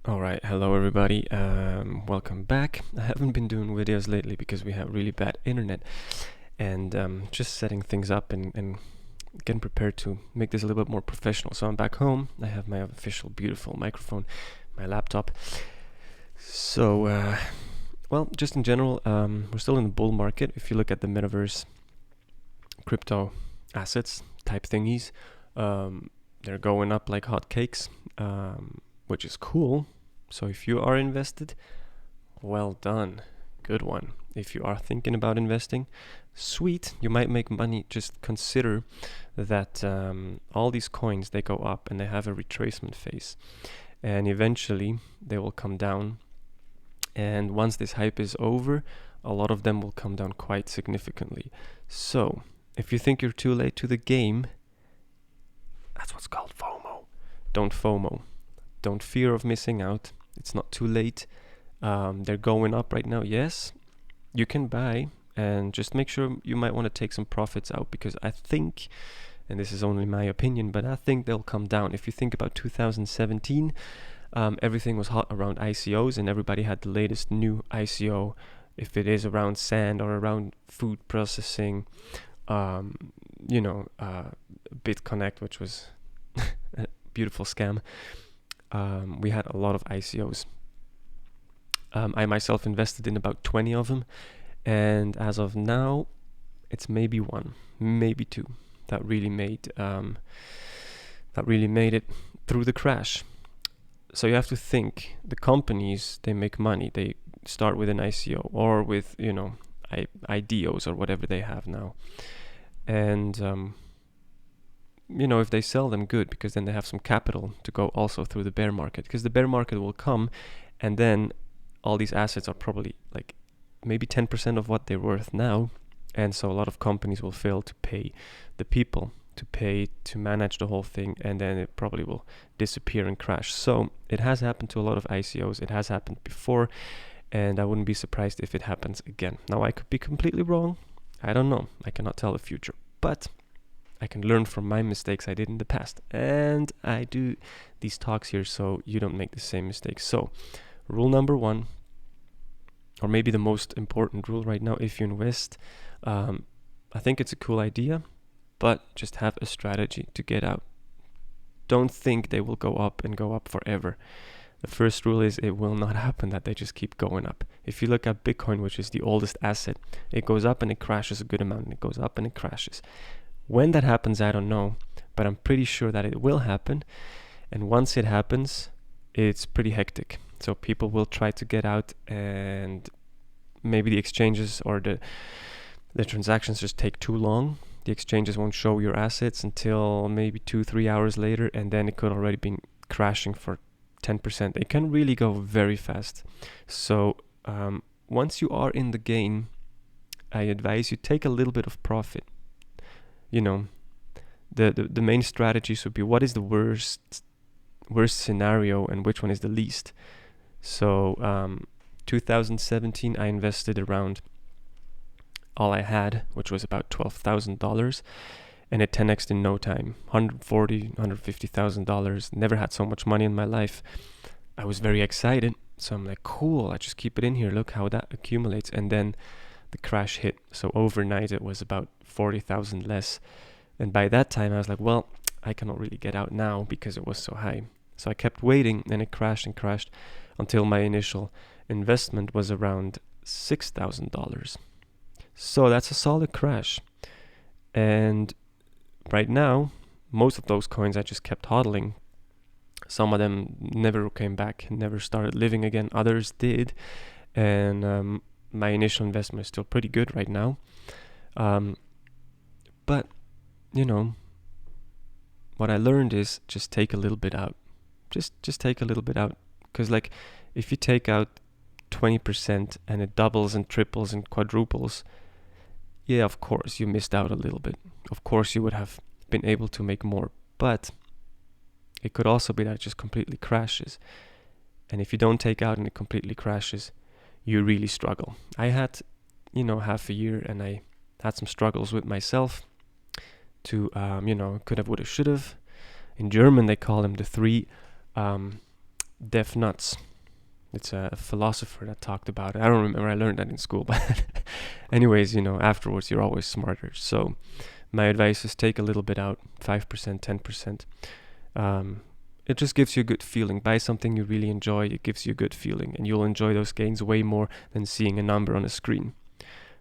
All right, hello everybody. Welcome back. I haven't been doing videos lately because we have really bad internet, and just setting things up and getting prepared to make this a little bit more professional. So I'm back home. I have my official beautiful microphone, my laptop. So, well, just in general, we're still in the bull market. If you look at the metaverse, crypto assets type thingies, they're going up like hotcakes, which is cool. So if you are invested, well done. Good one. If you are thinking about investing, sweet, you might make money. Just consider that all these coins, they go up and they have a retracement phase. And eventually they will come down. And once this hype is over, a lot of them will come down quite significantly. So if you think you're too late to the game, that's what's called FOMO. Don't FOMO. Don't fear of missing out. It's not too late. They're going up right now. Yes, you can buy, and just make sure you might want to take some profits out, because I think, and this is only my opinion, but I think they'll come down. If you think about 2017, everything was hot around ICOs and everybody had the latest new ICO. If it is around sand or around food processing, BitConnect, which was a beautiful scam. We had a lot of ICOs. I myself invested in about 20 of them, and as of now, it's maybe one, maybe two that really made it through the crash. So you have to think, the companies, they make money. They start with an ICO or with IDOs or whatever they have now, and if they sell them, good, because then they have some capital to go also through the bear market, because the bear market will come, and then all these assets are probably like maybe 10% of what they're worth now, and so a lot of companies will fail to pay the people to manage the whole thing, and then it probably will disappear and crash. So it has happened to a lot of ICOs. It has happened before, and I wouldn't be surprised if it happens again. Now, I could be completely wrong. I don't know. I cannot tell the future, but I can learn from my mistakes I did in the past, and I do these talks here so you don't make the same mistakes. So rule number one, or maybe the most important rule right now, if you invest, I think it's a cool idea, but just have a strategy to get out. Don't think they will go up and go up forever. The first rule is it will not happen that they just keep going up. If you look at Bitcoin, which is the oldest asset, it goes up and it crashes a good amount, and it goes up and it crashes. When that happens, I don't know, but I'm pretty sure that it will happen. And once it happens, it's pretty hectic. So people will try to get out, and maybe the exchanges or the transactions just take too long. The exchanges won't show your assets until maybe 2-3 hours later, and then it could already be crashing for 10%. It can really go very fast. So once you are in the game, I advise you take a little bit of profit. The main strategies would be, what is the worst scenario and which one is the least. So 2017, I invested around all I had, which was about $12,000, and it 10x'd in no time. $150,000. Never had so much money in my life. I was very excited, so I'm like, cool, I just keep it in here, look how that accumulates. And then the crash hit. So overnight it was about 40,000 less, and by that time I was like, well, I cannot really get out now because it was so high. So I kept waiting, and it crashed and crashed until my initial investment was around $6,000. So that's a solid crash. And right now, most of those coins I just kept hodling. Some of them never came back, never started living again. Others did, and my initial investment is still pretty good right now. But what I learned is just take a little bit out. Just take a little bit out, because like if you take out 20% and it doubles and triples and quadruples, yeah, of course you missed out a little bit. Of course you would have been able to make more, but it could also be that it just completely crashes. And if you don't take out and it completely crashes, you really struggle. I had, half a year, and I had some struggles with myself to, could have, would have, should have. In German, they call them the Deaf Nuts. It's a philosopher that talked about it. I don't remember, I learned that in school, but anyways, afterwards you're always smarter. So my advice is take a little bit out, 5%, 10%. It just gives you a good feeling. Buy something you really enjoy, it gives you a good feeling, and you'll enjoy those gains way more than seeing a number on a screen.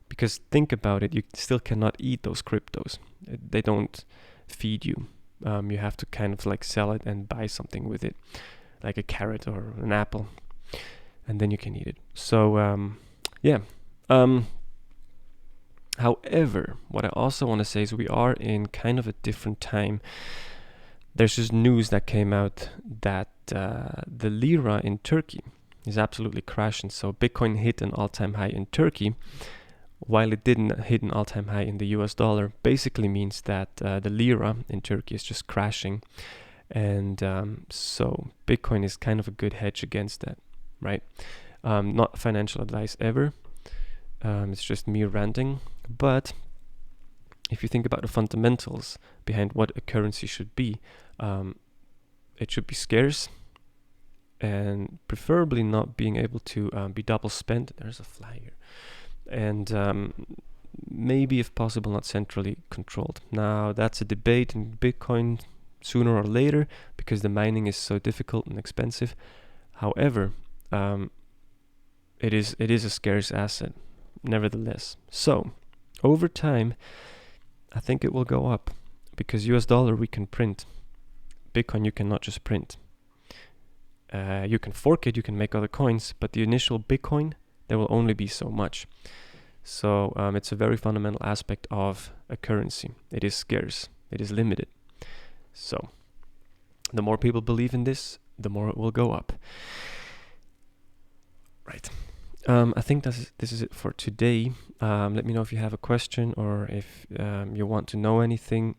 Because think about it, you still cannot eat those cryptos. They don't feed you. You have to kind of like sell it and buy something with it, like a carrot or an apple, and then you can eat it. So yeah. However, what I also want to say is we are in kind of a different time. There's just news that came out that the lira in Turkey is absolutely crashing. So Bitcoin hit an all-time high in Turkey, while it didn't hit an all-time high in the US dollar. Basically means that the lira in Turkey is just crashing. And so Bitcoin is kind of a good hedge against that, right? Not financial advice ever. It's just me ranting. But if you think about the fundamentals behind what a currency should be, it should be scarce and preferably not being able to be double spent. There's a fly here. And maybe, if possible, not centrally controlled. Now, that's a debate in Bitcoin sooner or later because the mining is so difficult and expensive. However, it is a scarce asset, nevertheless. So, over time, I think it will go up because US dollar we can print. Bitcoin you cannot just print. You can fork it, you can make other coins, but the initial Bitcoin, there will only be so much. So it's a very fundamental aspect of a currency. It is scarce, it is limited. So the more people believe in this, the more it will go up. Right. I think this is it for today. Let me know if you have a question or if you want to know anything.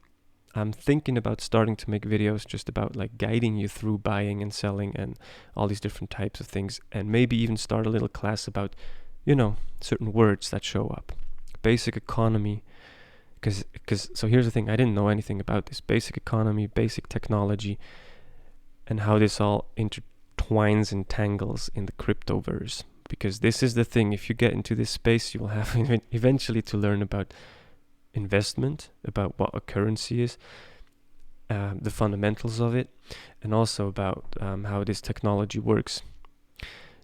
I'm thinking about starting to make videos just about like guiding you through buying and selling and all these different types of things, and maybe even start a little class about, certain words that show up. Basic economy, because so here's the thing, I didn't know anything about this. Basic economy, basic technology, and how this all intertwines and tangles in the cryptoverse. Because this is the thing, if you get into this space, you will have eventually to learn about investment, about what a currency is, the fundamentals of it, and also about how this technology works.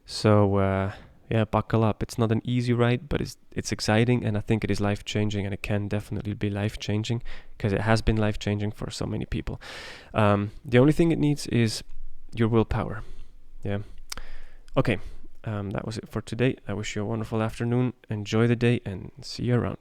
So yeah, buckle up. It's not an easy ride, but it's exciting, and I think it is life-changing, and it can definitely be life-changing because it has been life-changing for so many people. The only thing it needs is your willpower. Yeah. Okay. That was it for today. I wish you a wonderful afternoon. Enjoy the day and see you around.